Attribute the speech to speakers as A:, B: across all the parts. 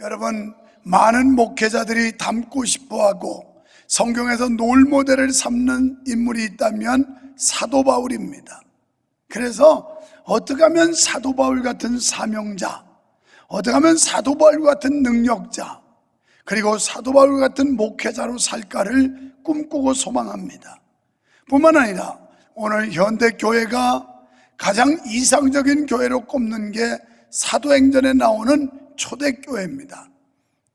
A: 여러분, 많은 목회자들이 닮고 싶어하고 성경에서 롤모델을 삼는 인물이 있다면 사도 바울입니다. 그래서 어떻게 하면 사도 바울 같은 사명자, 어떻게 하면 사도 바울 같은 능력자, 그리고 사도 바울 같은 목회자로 살까를 꿈꾸고 소망합니다. 뿐만 아니라 오늘 현대 교회가 가장 이상적인 교회로 꼽는 게 사도행전에 나오는 초대교회입니다.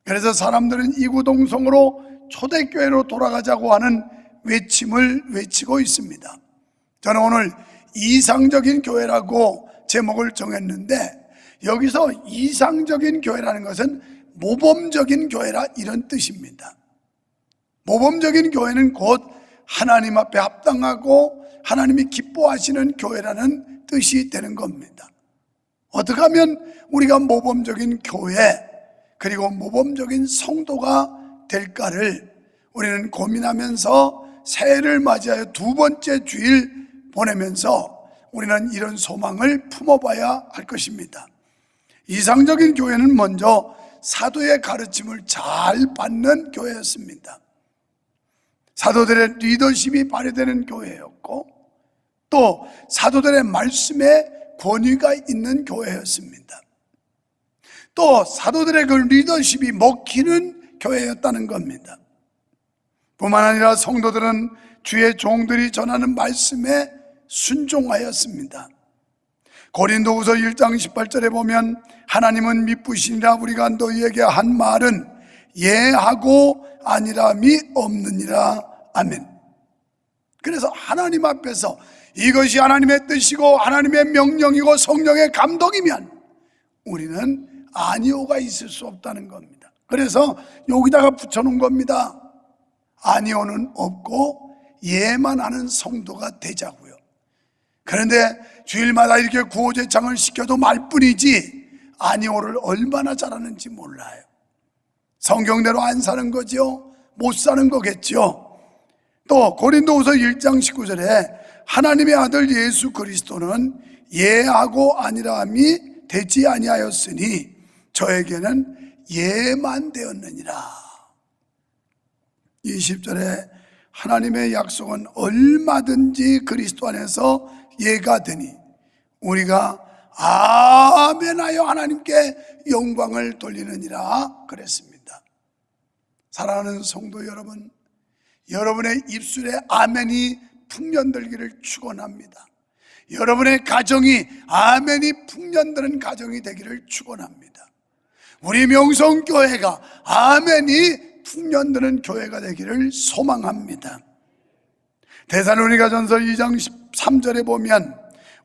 A: 그래서 사람들은 이구동성으로 초대교회로 돌아가자고 하는 외침을 외치고 있습니다. 저는 오늘 이상적인 교회라고 제목을 정했는데, 여기서 이상적인 교회라는 것은 모범적인 교회라 이런 뜻입니다. 모범적인 교회는 곧 하나님 앞에 합당하고 하나님이 기뻐하시는 교회라는 뜻이 되는 겁니다. 어떻게 하면 우리가 모범적인 교회 그리고 모범적인 성도가 될까를 우리는 고민하면서 새해를 맞이하여 두 번째 주일 보내면서 우리는 이런 소망을 품어봐야 할 것입니다. 이상적인 교회는 먼저 사도의 가르침을 잘 받는 교회였습니다. 사도들의 리더십이 발휘되는 교회였고, 또 사도들의 말씀에 권위가 있는 교회였습니다. 또 사도들의 그 리더십이 먹히는 교회였다는 겁니다. 뿐만 아니라 성도들은 주의 종들이 전하는 말씀에 순종하였습니다. 고린도후서 1장 18절에 보면 하나님은 미쁘시니라 우리가 너희에게 한 말은 예하고 아니람이 없느니라. 아멘. 그래서 하나님 앞에서 이것이 하나님의 뜻이고 하나님의 명령이고 성령의 감동이면 우리는 아니오가 있을 수 없다는 겁니다. 그래서 여기다가 붙여놓은 겁니다. 아니오는 없고 예만 하는 성도가 되자고요. 그런데 주일마다 이렇게 구호제창을 시켜도 말뿐이지 아니오를 얼마나 잘하는지 몰라요. 성경대로 안 사는 거죠. 못 사는 거겠죠. 또 고린도후서 1장 19절에 하나님의 아들 예수 그리스도는 예하고 아니람이 되지 아니하였으니 저에게는 예만 되었느니라. 20절에 하나님의 약속은 얼마든지 그리스도 안에서 예가 되니 우리가 아멘하여 하나님께 영광을 돌리느니라 그랬습니다. 사랑하는 성도 여러분, 여러분의 입술에 아멘이 풍년들기를 축원합니다. 여러분의 가정이 아멘이 풍년드는 가정이 되기를 축원합니다. 우리 명성교회가 아멘이 풍년드는 교회가 되기를 소망합니다. 데살로니가전서 2장 13절에 보면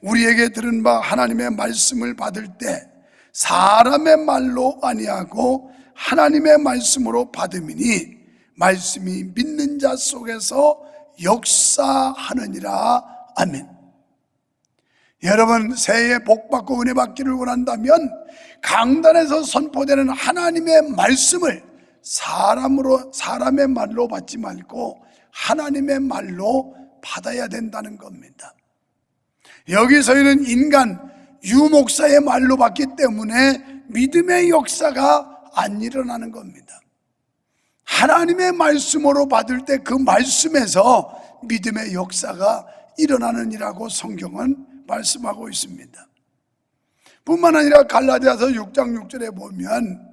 A: 우리에게 들은 바 하나님의 말씀을 받을 때 사람의 말로 아니하고 하나님의 말씀으로 받음이니 말씀이 믿는 자 속에서 역사하느니라. 아멘. 여러분, 새해에 복 받고 은혜 받기를 원한다면 강단에서 선포되는 하나님의 말씀을 사람의 말로 받지 말고 하나님의 말로 받아야 된다는 겁니다. 여기서는 인간 유목사의 말로 받기 때문에 믿음의 역사가 안 일어나는 겁니다. 하나님의 말씀으로 받을 때 그 말씀에서 믿음의 역사가 일어나느니라고 성경은 말씀하고 있습니다. 뿐만 아니라 갈라디아서 6장 6절에 보면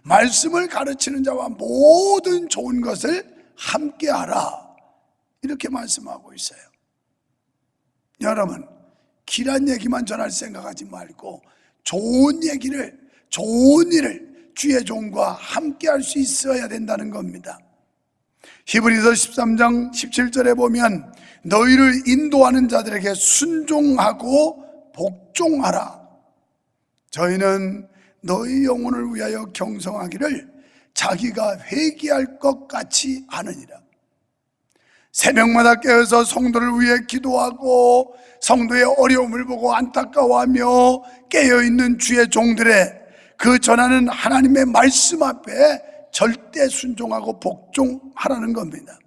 A: 말씀을 가르치는 자와 모든 좋은 것을 함께하라 이렇게 말씀하고 있어요. 여러분, 길한 얘기만 전할 생각하지 말고 좋은 얘기를, 좋은 일을 주의 종과 함께할 수 있어야 된다는 겁니다. 히브리서 13장 17절에 보면 너희를 인도하는 자들에게 순종하고 복종하라. 저희는 너희 영혼을 위하여 경성하기를 자기가 회개할 것 같이 하느니라. 새벽마다 깨어서 성도를 위해 기도하고 성도의 어려움을 보고 안타까워하며 깨어있는 주의 종들의 그 전하는 하나님의 말씀 앞에 절대 순종하고 복종하라는 겁니다.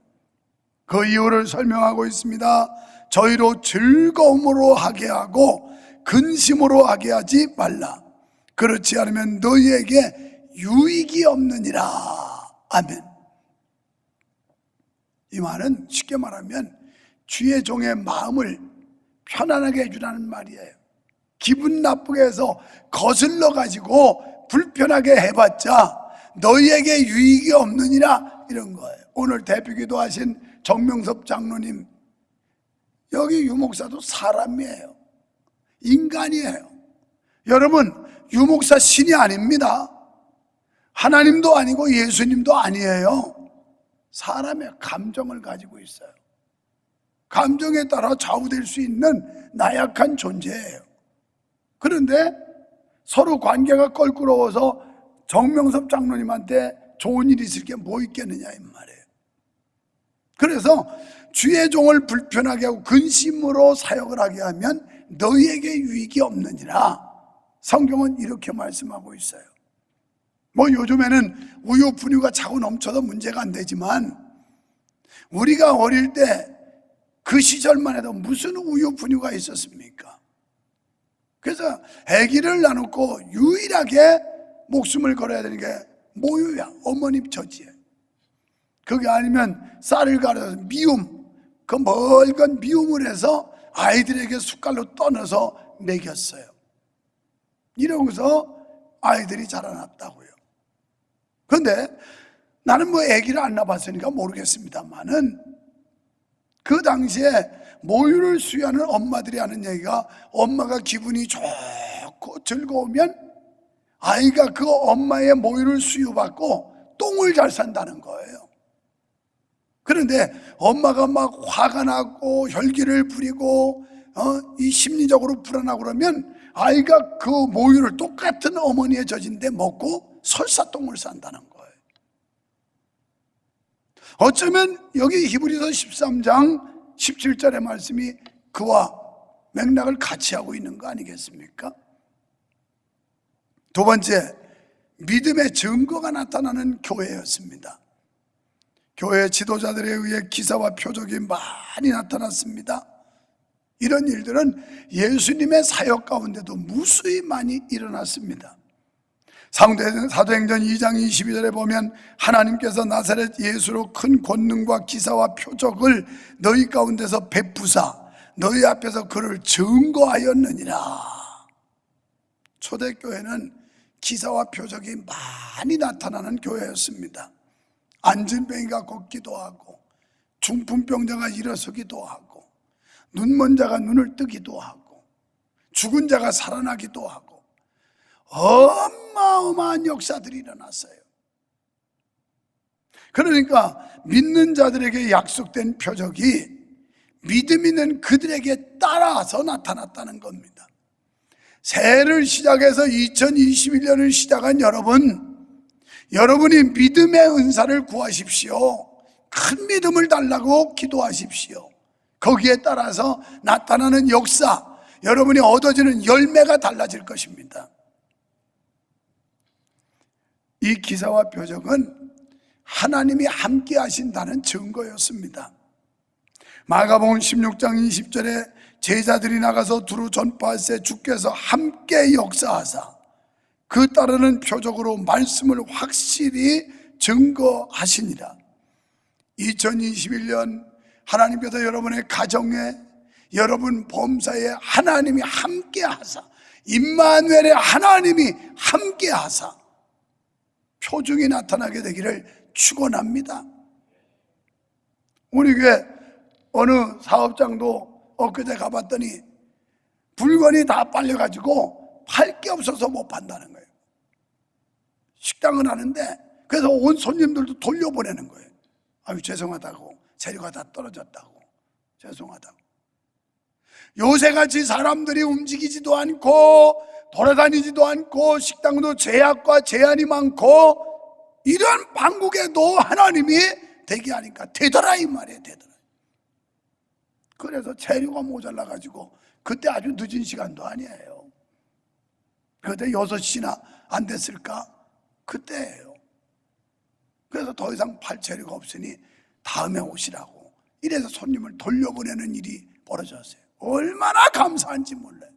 A: 그 이유를 설명하고 있습니다. 저희로 즐거움으로 하게 하고 근심으로 하게 하지 말라. 그렇지 않으면 너희에게 유익이 없느니라. 아멘. 이 말은 쉽게 말하면 주의 종의 마음을 편안하게 해주라는 말이에요. 기분 나쁘게 해서 거슬러 가지고 불편하게 해봤자 너희에게 유익이 없느니라, 이런 거예요. 오늘 대표기도 하신 정명섭 장로님, 여기 유목사도 사람이에요. 인간이에요. 여러분, 유목사 신이 아닙니다. 하나님도 아니고 예수님도 아니에요. 사람의 감정을 가지고 있어요. 감정에 따라 좌우될 수 있는 나약한 존재예요. 그런데 서로 관계가 껄끄러워서 정명섭 장로님한테 좋은 일이 있을 게 뭐 있겠느냐 이 말이에요. 그래서 주의 종을 불편하게 하고 근심으로 사역을 하게 하면 너희에게 유익이 없느니라. 성경은 이렇게 말씀하고 있어요. 뭐 요즘에는 우유 분유가 차고 넘쳐서 문제가 안 되지만 우리가 어릴 때 그 시절만 해도 무슨 우유 분유가 있었습니까? 그래서 아기를 나놓고 유일하게 목숨을 걸어야 되는 게 모유야. 어머니 젖이에요. 그게 아니면 쌀을 갈아서 미움, 그 멀건 미움을 해서 아이들에게 숟갈로 떠넣어서 먹였어요. 이러고서 아이들이 자라났다고요. 그런데 나는 뭐 아기를 안 낳아봤으니까 모르겠습니다만은 그 당시에 모유를 수유하는 엄마들이 하는 얘기가, 엄마가 기분이 좋고 즐거우면 아이가 그 엄마의 모유를 수유받고 똥을 잘 산다는 거예요. 그런데 엄마가 막 화가 나고 혈기를 부리고 이 심리적으로 불안하고 그러면 아이가 그 모유를 똑같은 어머니의 젖인데 먹고 설사똥을 싼다는 거예요. 어쩌면 여기 히브리서 13장 17절의 말씀이 그와 맥락을 같이 하고 있는 거 아니겠습니까? 두 번째, 믿음의 증거가 나타나는 교회였습니다. 교회 지도자들에 의해 기사와 표적이 많이 나타났습니다. 이런 일들은 예수님의 사역 가운데도 무수히 많이 일어났습니다. 사도행전 2장 22절에 보면 하나님께서 나사렛 예수로 큰 권능과 기사와 표적을 너희 가운데서 베푸사 너희 앞에서 그를 증거하였느니라. 초대교회는 기사와 표적이 많이 나타나는 교회였습니다. 안진뱅이가 걷기도 하고 중풍병자가 일어서기도 하고 눈먼 자가 눈을 뜨기도 하고 죽은 자가 살아나기도 하고 어마어마한 역사들이 일어났어요. 그러니까 믿는 자들에게 약속된 표적이 믿음 있는 그들에게 따라서 나타났다는 겁니다. 새해를 시작해서 2021년을 시작한 여러분이 믿음의 은사를 구하십시오. 큰 믿음을 달라고 기도하십시오. 거기에 따라서 나타나는 역사, 여러분이 얻어지는 열매가 달라질 것입니다. 이 기사와 표적은 하나님이 함께 하신다는 증거였습니다. 마가복음 16장 20절에 제자들이 나가서 두루 전파할세 주께서 함께 역사하사 그 따르는 표적으로 말씀을 확실히 증거하시니라. 2021년 하나님께서 여러분의 가정에, 여러분 범사에 하나님이 함께 하사, 임마누엘의 하나님이 함께 하사 표적이 나타나게 되기를 축원합니다. 우리 교회 어느 사업장도 엊그제 가봤더니 물건이 다 빨려가지고 팔 게 없어서 못 판다는 거예요. 식당은 하는데 그래서 온 손님들도 돌려보내는 거예요. 아유 죄송하다고, 재료가 다 떨어졌다고, 죄송하다고. 요새같이 사람들이 움직이지도 않고 돌아다니지도 않고 식당도 제약과 제한이 많고 이런 방국에도 하나님이 되게 하니까 되더라 이 말이에요. 되더라. 그래서 재료가 모자라가지고 그때 아주 늦은 시간도 아니에요. 그때 6시나 안 됐을까? 그때예요. 그래서 더 이상 팔 재료가 없으니 다음에 오시라고 이래서 손님을 돌려보내는 일이 벌어졌어요. 얼마나 감사한지 몰라요.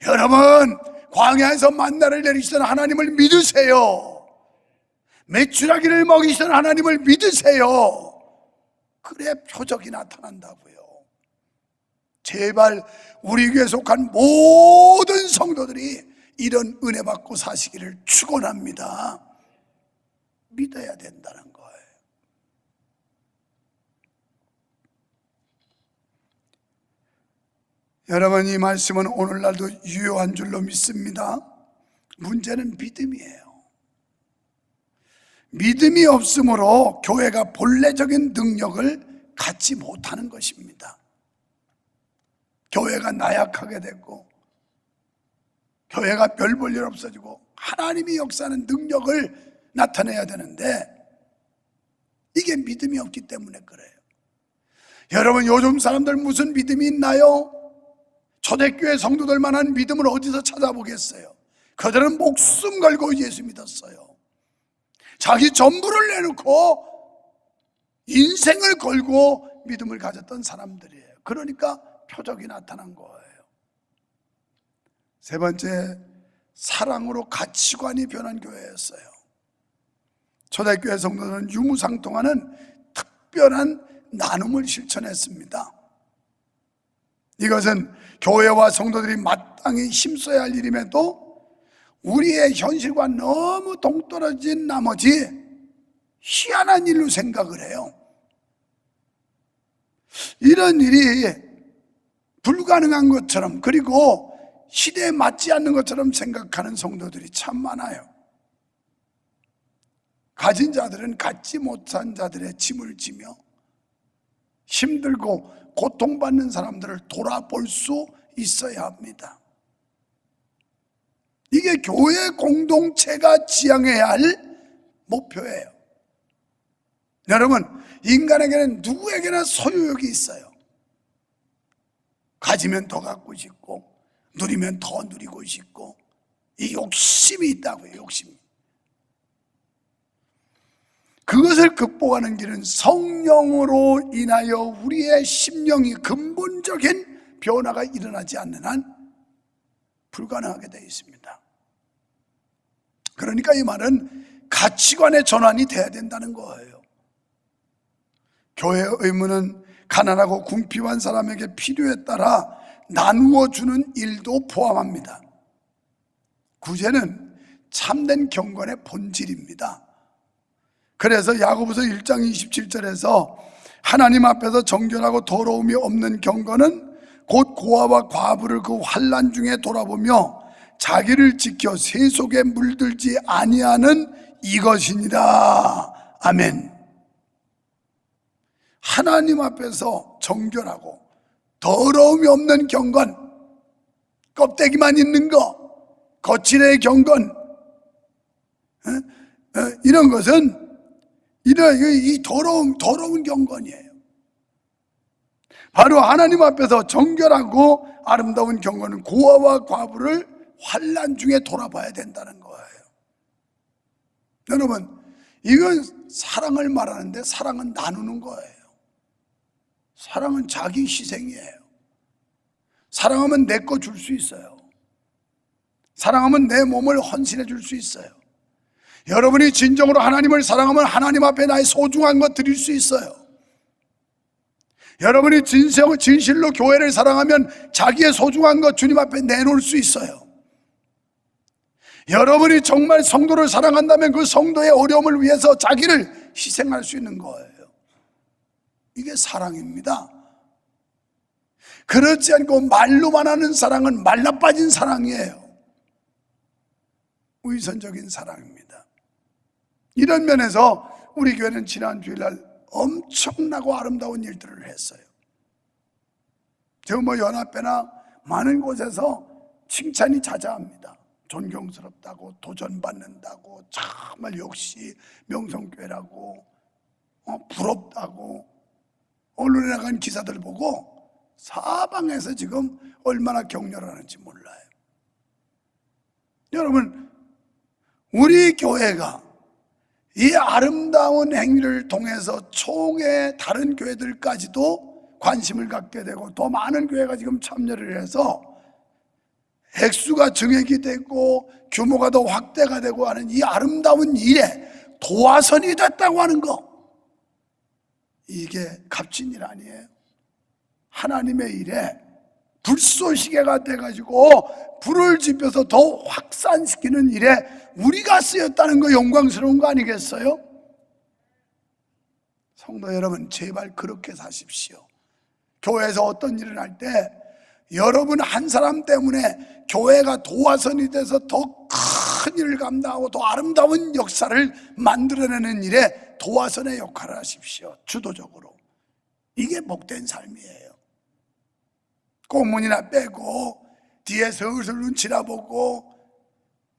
A: 여러분, 광야에서 만나를 내리시던 하나님을 믿으세요. 메추라기를 먹이시는 하나님을 믿으세요. 그래 표적이 나타난다고요. 제발 우리 교회에 속한 모든 성도들이 이런 은혜 받고 사시기를 축원합니다. 믿어야 된다는 거예요. 여러분, 이 말씀은 오늘날도 유효한 줄로 믿습니다. 문제는 믿음이에요. 믿음이 없으므로 교회가 본래적인 능력을 갖지 못하는 것입니다. 교회가 나약하게 되고 교회가 별 볼 일 없어지고 하나님이 역사하는 능력을 나타내야 되는데 이게 믿음이 없기 때문에 그래요. 여러분, 요즘 사람들 무슨 믿음이 있나요? 초대교회 성도들만한 믿음을 어디서 찾아보겠어요? 그들은 목숨 걸고 예수 믿었어요. 자기 전부를 내놓고 인생을 걸고 믿음을 가졌던 사람들이에요. 그러니까 표적이 나타난 거예요. 세 번째, 사랑으로 가치관이 변한 교회였어요. 초대교회 성도들은 유무상통하는 특별한 나눔을 실천했습니다. 이것은 교회와 성도들이 마땅히 힘써야 할 일임에도 우리의 현실과 너무 동떨어진 나머지 희한한 일로 생각을 해요. 이런 일이 불가능한 것처럼, 그리고 시대에 맞지 않는 것처럼 생각하는 성도들이 참 많아요. 가진 자들은 갖지 못한 자들의 짐을 지며 힘들고 고통받는 사람들을 돌아볼 수 있어야 합니다. 이게 교회 공동체가 지향해야 할 목표예요. 여러분, 인간에게는 누구에게나 소유욕이 있어요. 가지면 더 갖고 싶고 누리면 더 누리고 싶고, 이 욕심이 있다고요. 욕심이. 그것을 극복하는 길은 성령으로 인하여 우리의 심령이 근본적인 변화가 일어나지 않는 한 불가능하게 되어 있습니다. 그러니까 이 말은 가치관의 전환이 돼야 된다는 거예요. 교회의 의무는 가난하고 궁핍한 사람에게 필요에 따라 나누어 주는 일도 포함합니다. 구제는 참된 경건의 본질입니다. 그래서 야고보서 1장 27절에서 하나님 앞에서 정결하고 더러움이 없는 경건은 곧 고아와 과부를 그 환난 중에 돌아보며 자기를 지켜 세속에 물들지 아니하는 이것이니라. 아멘. 하나님 앞에서 정결하고 더러움이 없는 경건, 껍데기만 있는 거, 거칠의 경건, 이런 것은 이 더러운 경건이에요. 바로 하나님 앞에서 정결하고 아름다운 경건은 고아와 과부를 환난 중에 돌아봐야 된다는 거예요. 여러분, 이건 사랑을 말하는데 사랑은 나누는 거예요. 사랑은 자기 희생이에요. 사랑하면 내 거 줄 수 있어요. 사랑하면 내 몸을 헌신해 줄 수 있어요. 여러분이 진정으로 하나님을 사랑하면 하나님 앞에 나의 소중한 것 드릴 수 있어요. 여러분이 진실로 교회를 사랑하면 자기의 소중한 것 주님 앞에 내놓을 수 있어요. 여러분이 정말 성도를 사랑한다면 그 성도의 어려움을 위해서 자기를 희생할 수 있는 거예요. 이게 사랑입니다. 그렇지 않고 말로만 하는 사랑은 말라빠진 사랑이에요. 위선적인 사랑입니다. 이런 면에서 우리 교회는 지난 주일날 엄청나고 아름다운 일들을 했어요. 저 연합회나 많은 곳에서 칭찬이 자자합니다. 존경스럽다고, 도전받는다고, 정말 역시 명성교회라고, 부럽다고, 언론에 나간 기사들 보고 사방에서 지금 얼마나 격려하는지 몰라요. 여러분, 우리 교회가 이 아름다운 행위를 통해서 총회 다른 교회들까지도 관심을 갖게 되고 더 많은 교회가 지금 참여를 해서 액수가 증액이 되고 규모가 더 확대가 되고 하는 이 아름다운 일에 도화선이 됐다고 하는 거, 이게 값진 일 아니에요? 하나님의 일에 불쏘시개가 돼가지고 불을 지펴서 더 확산시키는 일에 우리가 쓰였다는 거 영광스러운 거 아니겠어요? 성도 여러분, 제발 그렇게 사십시오. 교회에서 어떤 일을 할 때 여러분 한 사람 때문에 교회가 도화선이 돼서 더 큰 일을 감당하고 더 아름다운 역사를 만들어내는 일에 도화선의 역할을 하십시오. 주도적으로. 이게 복된 삶이에요. 꽃무늬나 빼고 뒤에 슬슬 눈치나 보고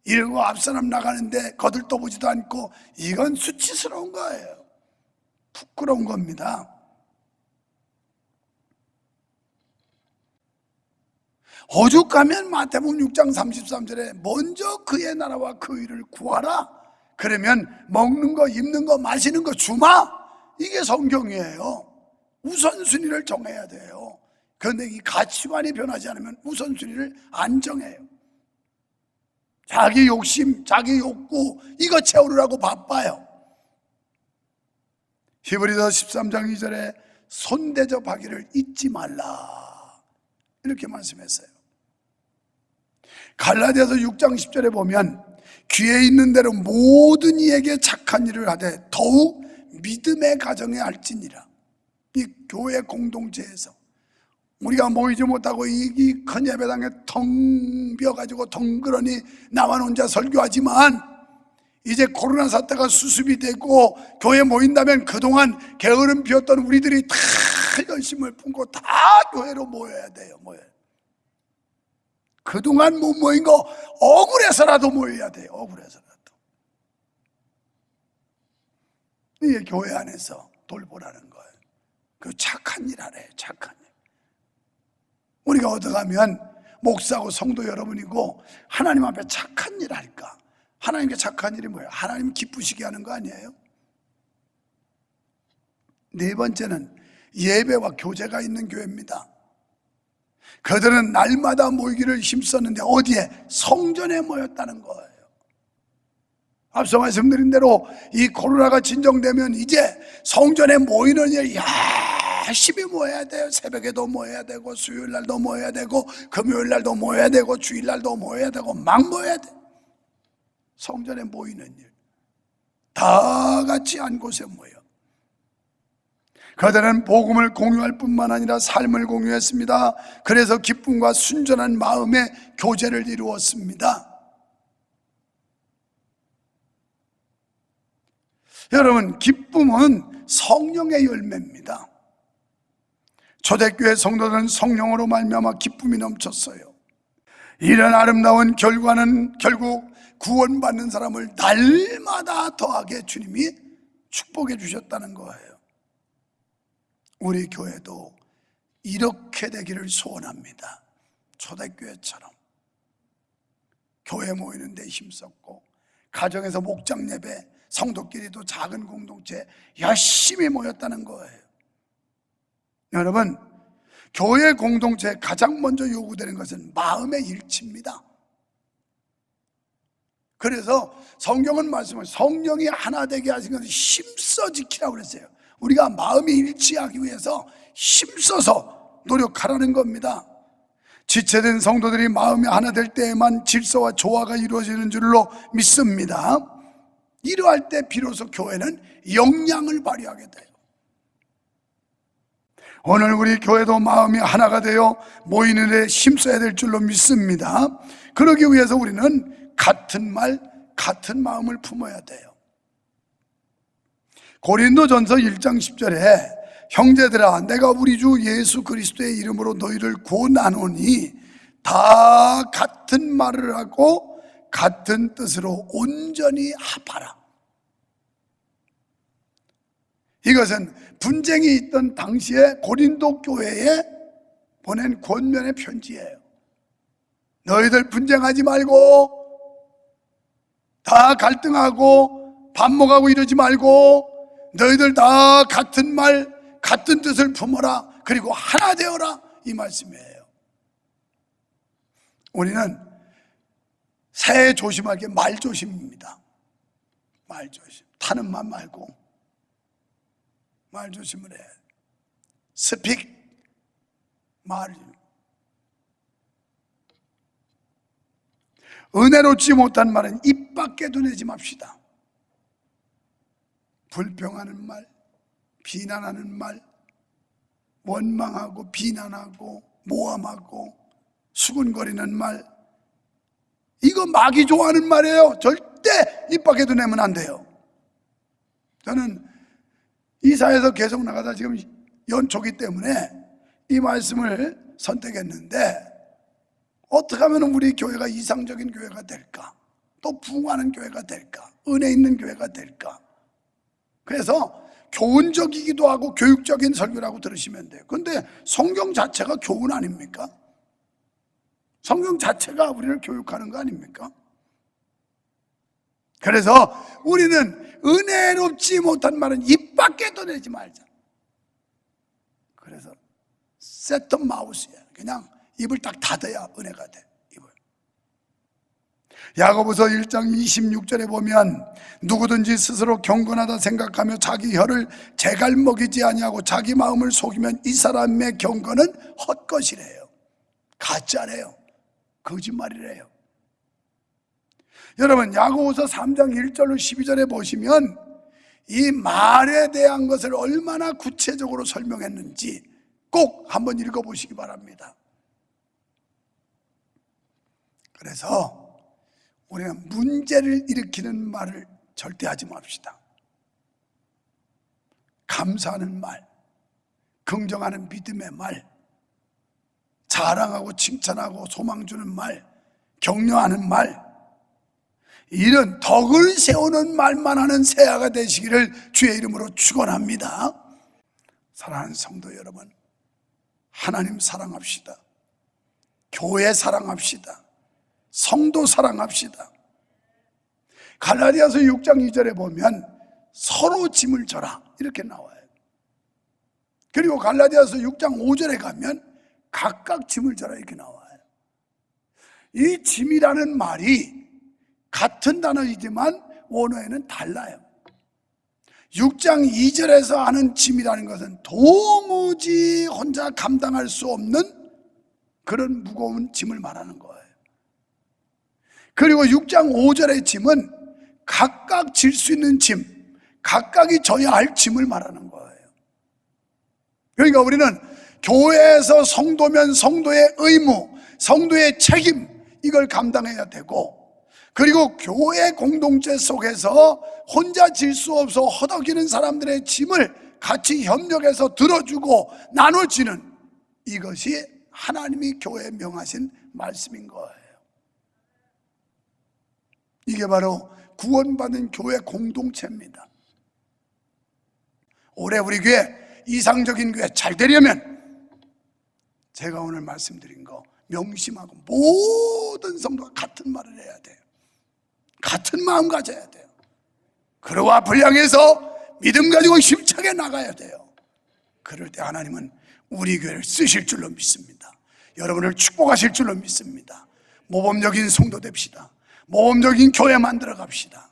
A: 이러고 앞사람 나가는데 거들떠보지도 않고, 이건 수치스러운 거예요. 부끄러운 겁니다. 오죽하면 마태복음 6장 33절에 먼저 그의 나라와 그 의를 구하라, 그러면 먹는 거 입는 거 마시는 거 주마, 이게 성경이에요. 우선순위를 정해야 돼요. 그런데 이 가치관이 변하지 않으면 우선순위를 안 정해요. 자기 욕심, 자기 욕구 이거 채우려고 바빠요. 히브리서 13장 2절에 손대접하기를 잊지 말라, 이렇게 말씀했어요. 갈라디아서 6장 10절에 보면 귀에 있는 대로 모든 이에게 착한 일을 하되 더욱 믿음의 가정에 할지니라. 이 교회 공동체에서 우리가 모이지 못하고 이 큰 예배당에 텅 비어가지고 덩그러니 나만 혼자 설교하지만, 이제 코로나 사태가 수습이 되고 교회 모인다면 그동안 게으름 피웠던 우리들이 다 열심을 품고 다 교회로 모여야 돼요. 그동안 못 모인 거 억울해서라도 모여야 돼요. 억울해서라도. 이게 교회 안에서 돌보라는 거예요. 그 착한 일 하래요. 착한 일. 우리가 얻어가면 목사고 성도 여러분이고 하나님 앞에 착한 일 할까? 하나님께 착한 일이 뭐예요? 하나님 기쁘시게 하는 거 아니에요? 네 번째는 예배와 교제가 있는 교회입니다. 그들은 날마다 모이기를 힘썼는데 어디에? 성전에 모였다는 거예요. 앞서 말씀드린 대로 이 코로나가 진정되면 이제 성전에 모이는 일 열심히 모여야 돼요. 새벽에도 모여야 되고 수요일날도 모여야 되고 금요일날도 모여야 되고 주일날도 모여야 되고 막 모여야 돼. 성전에 모이는 일 다 같이 한 곳에 모여. 그들은 복음을 공유할 뿐만 아니라 삶을 공유했습니다. 그래서 기쁨과 순전한 마음의 교제를 이루었습니다. 여러분, 기쁨은 성령의 열매입니다. 초대교회 성도들은 성령으로 말미암아 기쁨이 넘쳤어요. 이런 아름다운 결과는 결국 구원받는 사람을 날마다 더하게 주님이 축복해 주셨다는 거예요. 우리 교회도 이렇게 되기를 소원합니다. 초대교회처럼 교회 모이는 데 힘썼고, 가정에서 목장 예배, 성도끼리도 작은 공동체 열심히 모였다는 거예요. 여러분, 교회 공동체에 가장 먼저 요구되는 것은 마음의 일치입니다. 그래서 성경은 말씀을 성령이 하나 되게 하신 것을 힘써 지키라고 그랬어요. 우리가 마음이 일치하기 위해서 힘써서 노력하라는 겁니다. 지체된 성도들이 마음이 하나 될 때에만 질서와 조화가 이루어지는 줄로 믿습니다. 이러할 때 비로소 교회는 영향을 발휘하게 돼요. 오늘 우리 교회도 마음이 하나가 되어 모이는 데 힘써야 될 줄로 믿습니다. 그러기 위해서 우리는 같은 말, 같은 마음을 품어야 돼요. 고린도전서 1장 10절에 형제들아, 내가 우리 주 예수 그리스도의 이름으로 너희를 권하노니 다 같은 말을 하고 같은 뜻으로 온전히 합하라. 이것은 분쟁이 있던 당시에 고린도 교회에 보낸 권면의 편지예요. 너희들 분쟁하지 말고, 다 갈등하고 반목하고 이러지 말고, 너희들 다 같은 말, 같은 뜻을 품어라. 그리고 하나 되어라. 이 말씀이에요. 우리는 새해 조심하게 말조심입니다. 말 조심. 타는 말 말고 말 조심을 해. 스픽 말. 은혜롭지 못한 말은 입 밖에도 내지 맙시다. 불평하는 말, 비난하는 말, 원망하고 비난하고 모함하고 수군거리는 말, 이거 마귀 좋아하는 말이에요. 절대 입 밖에도 내면 안 돼요. 저는 이사에서 계속 나가다 지금 연초기 때문에 이 말씀을 선택했는데, 어떻게 하면 우리 교회가 이상적인 교회가 될까? 또 부흥하는 교회가 될까? 은혜 있는 교회가 될까? 그래서 교훈적이기도 하고 교육적인 설교라고 들으시면 돼요. 그런데 성경 자체가 교훈 아닙니까? 성경 자체가 우리를 교육하는 거 아닙니까? 그래서 우리는 은혜롭지 못한 말은 입 밖에도 내지 말자. 그래서 세트 마우스야. 그냥 입을 딱 닫아야 은혜가 돼. 입을. 야고보서 1장 26절에 보면 누구든지 스스로 경건하다 생각하며 자기 혀를 재갈먹이지 아니하고 자기 마음을 속이면 이 사람의 경건은 헛것이래요. 가짜래요. 거짓말이래요. 여러분, 야고보서 3장 1절로 12절에 보시면 이 말에 대한 것을 얼마나 구체적으로 설명했는지 꼭 한번 읽어보시기 바랍니다. 그래서 우리는 문제를 일으키는 말을 절대 하지 맙시다. 감사하는 말, 긍정하는 믿음의 말, 자랑하고 칭찬하고 소망 주는 말, 격려하는 말, 이런 덕을 세우는 말만 하는 새아가 되시기를 주의 이름으로 축원합니다. 사랑하는 성도 여러분, 하나님 사랑합시다. 교회 사랑합시다. 성도 사랑합시다. 갈라디아서 6장 2절에 보면 서로 짐을 져라 이렇게 나와요. 그리고 갈라디아서 6장 5절에 가면 각각 짐을 져라 이렇게 나와요. 이 짐이라는 말이 같은 단어이지만 원어에는 달라요. 6장 2절에서 하는 짐이라는 것은 도무지 혼자 감당할 수 없는 그런 무거운 짐을 말하는 거예요. 그리고 6장 5절의 짐은 각각 질 수 있는 짐, 각각이 져야 할 짐을 말하는 거예요. 그러니까 우리는 교회에서 성도면 성도의 의무, 성도의 책임, 이걸 감당해야 되고, 그리고 교회 공동체 속에서 혼자 질 수 없어 허덕이는 사람들의 짐을 같이 협력해서 들어주고 나눠지는, 이것이 하나님이 교회에 명하신 말씀인 거예요. 이게 바로 구원받은 교회 공동체입니다. 올해 우리 교회 이상적인 교회 잘 되려면 제가 오늘 말씀드린 거 명심하고 모든 성도가 같은 말을 해야 돼요. 같은 마음 가져야 돼요. 그러와 분량해서 믿음 가지고 힘차게 나가야 돼요. 그럴 때 하나님은 우리 교회를 쓰실 줄로 믿습니다. 여러분을 축복하실 줄로 믿습니다. 모범적인 성도 됩시다. 모범적인 교회 만들어 갑시다.